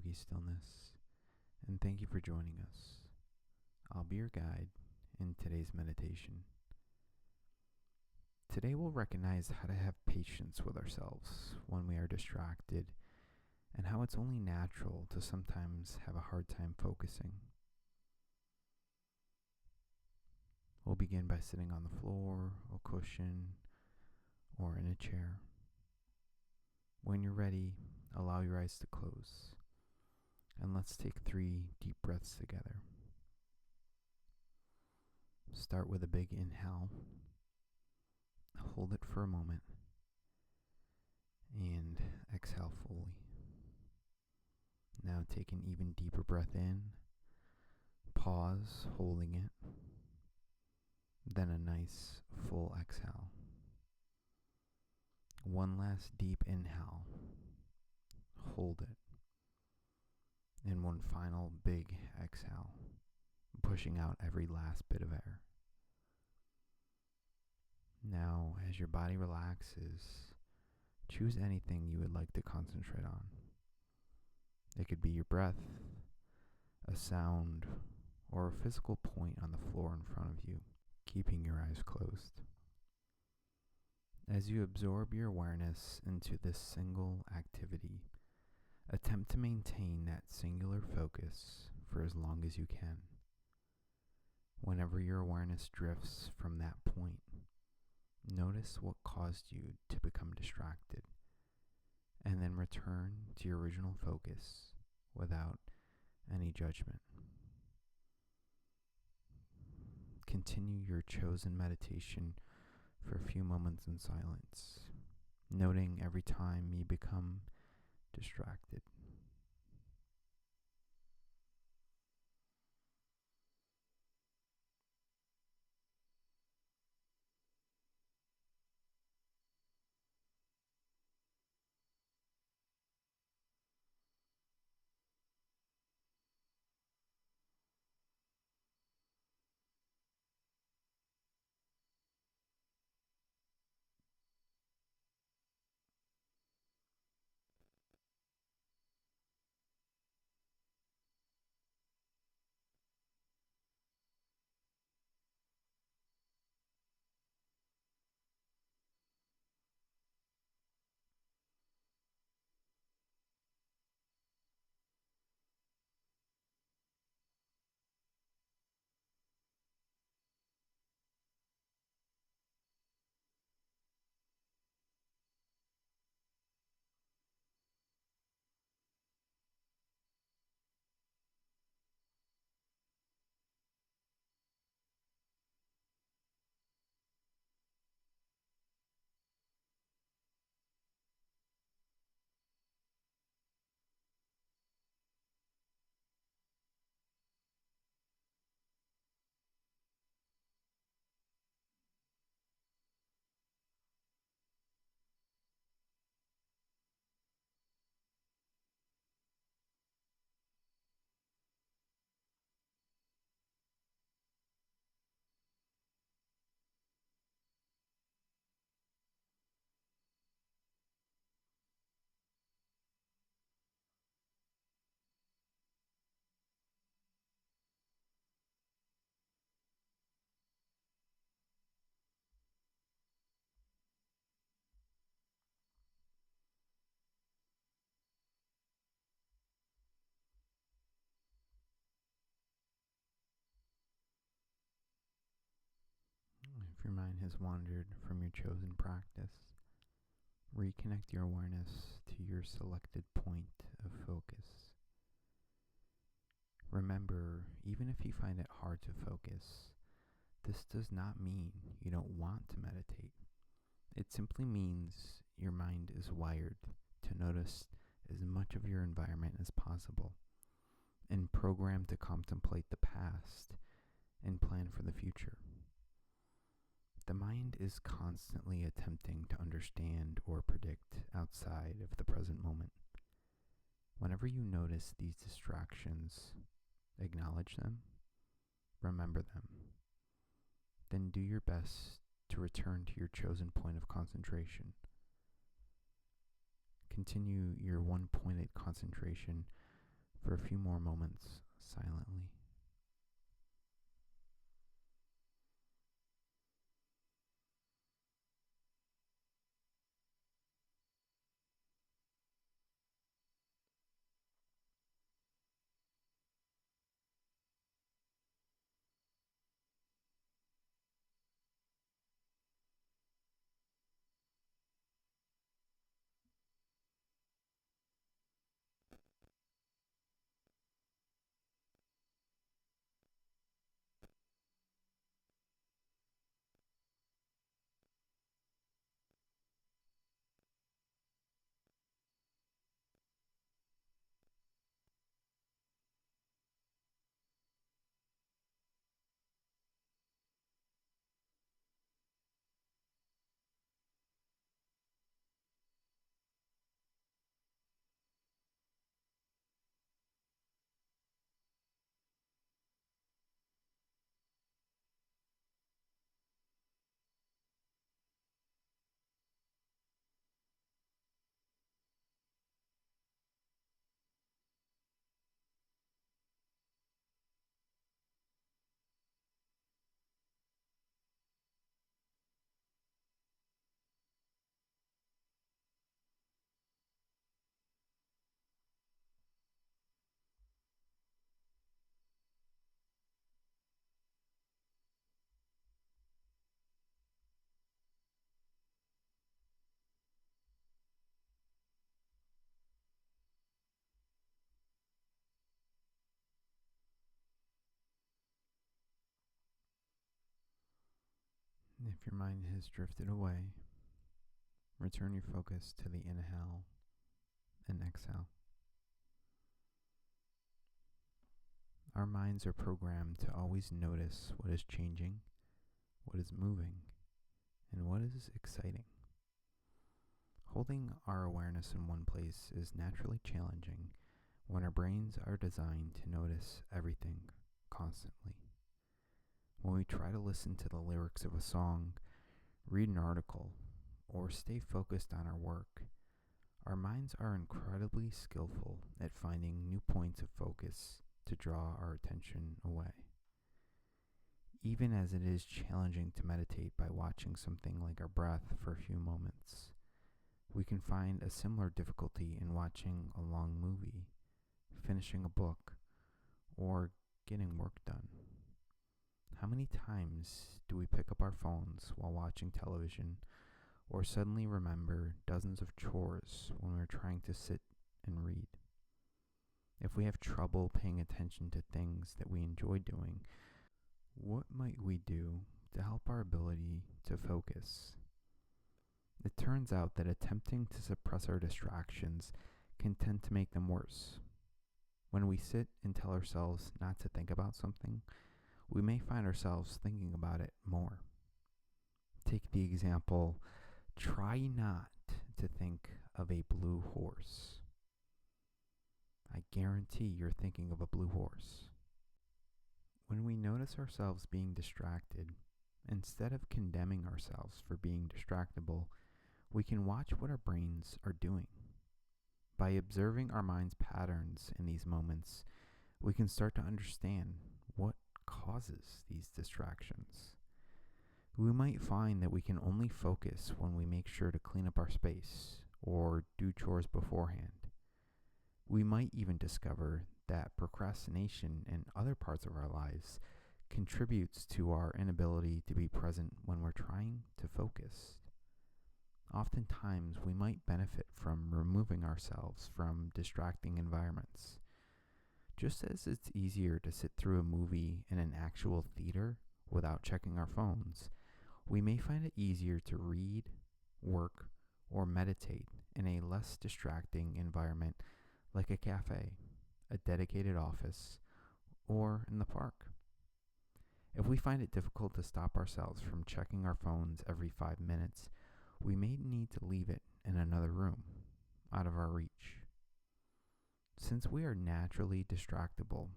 Yogi Stillness, and thank you for joining us. I'll be your guide in today's meditation. Today we'll recognize how to have patience with ourselves when we are distracted, and how it's only natural to sometimes have a hard time focusing. We'll begin by sitting on the floor, a cushion, or in a chair. When you're ready, allow your eyes to close. And let's take 3 deep breaths together. Start with a big inhale. Hold it for a moment. And exhale fully. Now take an even deeper breath in. Pause, holding it. Then a nice full exhale. One last deep inhale. Hold it. And one final big exhale, pushing out every last bit of air. Now, as your body relaxes, choose anything you would like to concentrate on. It could be your breath, a sound, or a physical point on the floor in front of you, keeping your eyes closed. As you absorb your awareness into this single activity, attempt to maintain that singular focus for as long as you can. Whenever your awareness drifts from that point, notice what caused you to become distracted, and then return to your original focus without any judgment. Continue your chosen meditation for a few moments in silence, noting every time you become distracted. If your mind has wandered from your chosen practice, reconnect your awareness to your selected point of focus. Remember, even if you find it hard to focus, this does not mean you don't want to meditate. It simply means your mind is wired to notice as much of your environment as possible, and programmed to contemplate the past and plan for the future. The mind is constantly attempting to understand or predict outside of the present moment. Whenever you notice these distractions, acknowledge them, remember them, then do your best to return to your chosen point of concentration. Continue your one-pointed concentration for a few more moments silently. If your mind has drifted away, return your focus to the inhale and exhale. Our minds are programmed to always notice what is changing, what is moving, and what is exciting. Holding our awareness in one place is naturally challenging when our brains are designed to notice everything constantly. When we try to listen to the lyrics of a song, read an article, or stay focused on our work, our minds are incredibly skillful at finding new points of focus to draw our attention away. Even as it is challenging to meditate by watching something like our breath for a few moments, we can find a similar difficulty in watching a long movie, finishing a book, or getting work done. How many times do we pick up our phones while watching television, or suddenly remember dozens of chores when we're trying to sit and read? If we have trouble paying attention to things that we enjoy doing, what might we do to help our ability to focus? It turns out that attempting to suppress our distractions can tend to make them worse. When we sit and tell ourselves not to think about something, we may find ourselves thinking about it more. Take the example, try not to think of a blue horse. I guarantee you're thinking of a blue horse. When we notice ourselves being distracted, instead of condemning ourselves for being distractible, we can watch what our brains are doing. By observing our mind's patterns in these moments, we can start to understand what causes these distractions. We might find that we can only focus when we make sure to clean up our space or do chores beforehand. We might even discover that procrastination in other parts of our lives contributes to our inability to be present when we're trying to focus. Oftentimes, we might benefit from removing ourselves from distracting environments. Just as it's easier to sit through a movie in an actual theater without checking our phones, we may find it easier to read, work, or meditate in a less distracting environment like a cafe, a dedicated office, or in the park. If we find it difficult to stop ourselves from checking our phones every 5 minutes, we may need to leave it in another room, out of our reach. Since we are naturally distractible,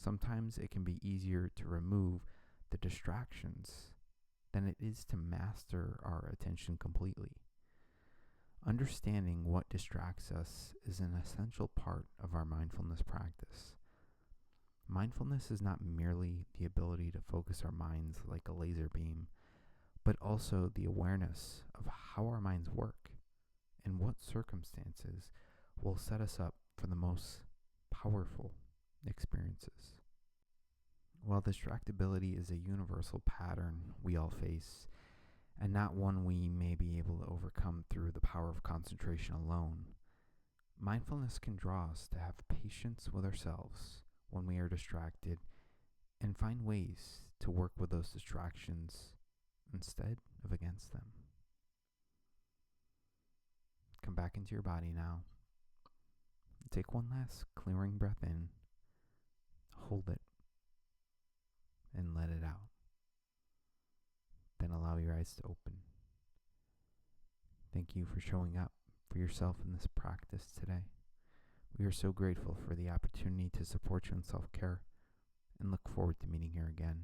sometimes it can be easier to remove the distractions than it is to master our attention completely. Understanding what distracts us is an essential part of our mindfulness practice. Mindfulness is not merely the ability to focus our minds like a laser beam, but also the awareness of how our minds work and what circumstances will set us up for the most powerful experiences. While distractibility is a universal pattern we all face, and not one we may be able to overcome through the power of concentration alone, mindfulness can draw us to have patience with ourselves when we are distracted and find ways to work with those distractions instead of against them. Come back into your body now. Take one last clearing breath in, hold it, and let it out. Then allow your eyes to open. Thank you for showing up for yourself in this practice today. We are so grateful for the opportunity to support you in self-care and look forward to meeting you again.